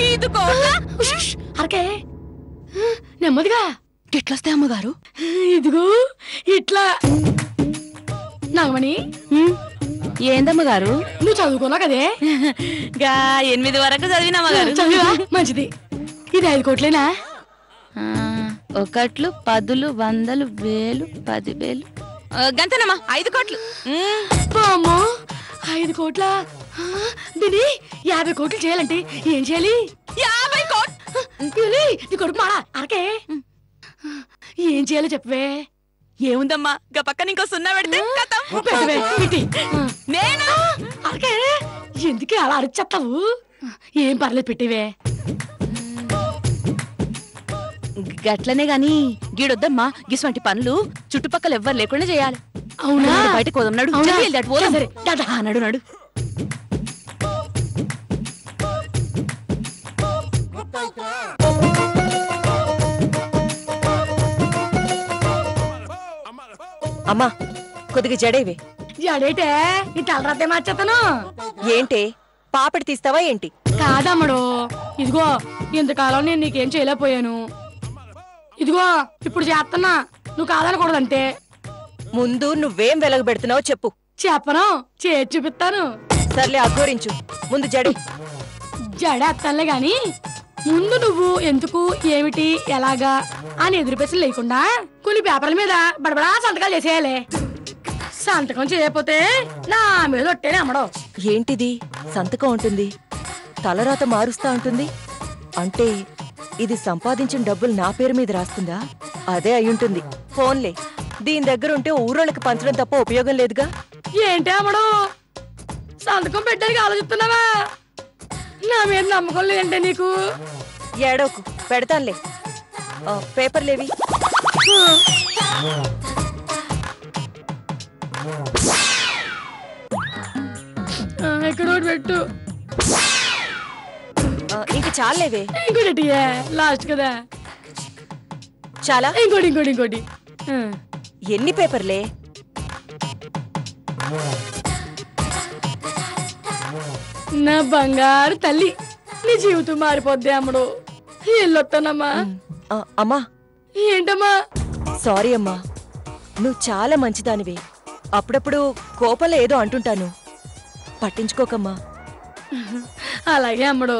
5 కోట్ల. అరకే నెమ్మదిగా. ఎట్లొస్తాయి అమ్మగారు? ఇదిగో ఇట్లా. నాగమణి, ఏందమ్మగారు? నువ్వు చదువుకున్నా కదే? గా 8 వరకు చదివిన అమ్మగారు. చదివా? మంచిది. ఇది 5 కోట్లేనా? 1, 10, 100, 1000, 10,000 గంతనమ్మా. 5 కోట్లు. అమ్మో 5 కోట్ల. దీని 50 కోట్లు చేయాలంటే ఏం చేయాలి? 50 కోట్లు నీ కొడుకు మాడా. అరకే ఏం చేయాలో చెప్పవే. ఏముందమ్మా, గా పక్కన ఇంకో 0 పెడితే నేను. అరకే ఎందుకే అలా అరిచేస్తావు? ఏం పర్లేదు పెట్టివే. గట్లనే గాని గీడొద్దమ్మా. గిసువంటి పనులు చుట్టుపక్కల ఎవ్వరు లేకుండా చేయాలి. అవునా? బయటకు పోదాం. నడు. నడు నడు. అమ్మా కొద్దిగా జడేవే. జడేటే నీ తలరాతే మార్చేస్తాను. ఏంటే పాపడి తీస్తావా ఏంటి? కాదమ్మడు, ఇదిగో ఇంతకాలం నేను నీకేం చేయలేకపోయాను. ఇదిగో ఇప్పుడు చేస్తున్నా, నువ్వు కాదనకూడదంతే. ముందు నువ్వేం వెలగబెడుతున్నావో చెప్పు. చెప్పను, చేసి చూపిస్తాను. సర్లే అఘోరించు. ముందు జడే. జడేస్తానులే గాని ముందు నువ్వు ఎందుకు, ఏమిటి, ఎలాగా అని ఎదురు ప్రశ్నలు లేకుండా కొన్ని పేపర్ల మీద బడబడా సంతకాలు చేసేయాలి. సంతకం చేయకపోతే నా మీద ఒట్టేనే అమ్మడం. ఏంటిది సంతకం ఉంటుంది, తలరాత మారుస్తా ఉంటుంది అంటే ఇది సంపాదించిన డబ్బులు నా పేరు మీద రాస్తుందా? అదే అయ్యుంటుంది. ఫోన్లే, దీని దగ్గర ఉంటే ఊరోళ్ళకి పంచడం తప్ప ఉపయోగం లేదుగా. ఏంటి అమ్మడు సంతకం పెట్టడానికి ఆలోచిస్తున్నావా? నా మీద నమ్మకం లేదంటే నీకు? ఏడోకు, పెడతానులే. పేపర్లేవి? ఇక్కడ పెట్టు. ఇంక చాలేవే. ఇంకోటి లాస్ట్ కదా. చాలా? ఇంకోటి ఇంకోటి ఇంకోటి. ఎన్ని పేపర్లే? నా బంగారు తల్లి, నీ జీవితం మారిపోద్ది అమ్మడు. వెళ్ళొస్తానమ్మా. అమ్మా. ఏంటమ్మా? సారీ అమ్మా, నువ్వు చాలా మంచిదానివే. అప్పుడప్పుడు కోపంలో ఏదో అంటుంటాను, పట్టించుకోకమ్మా. అలాగే అమ్మడు.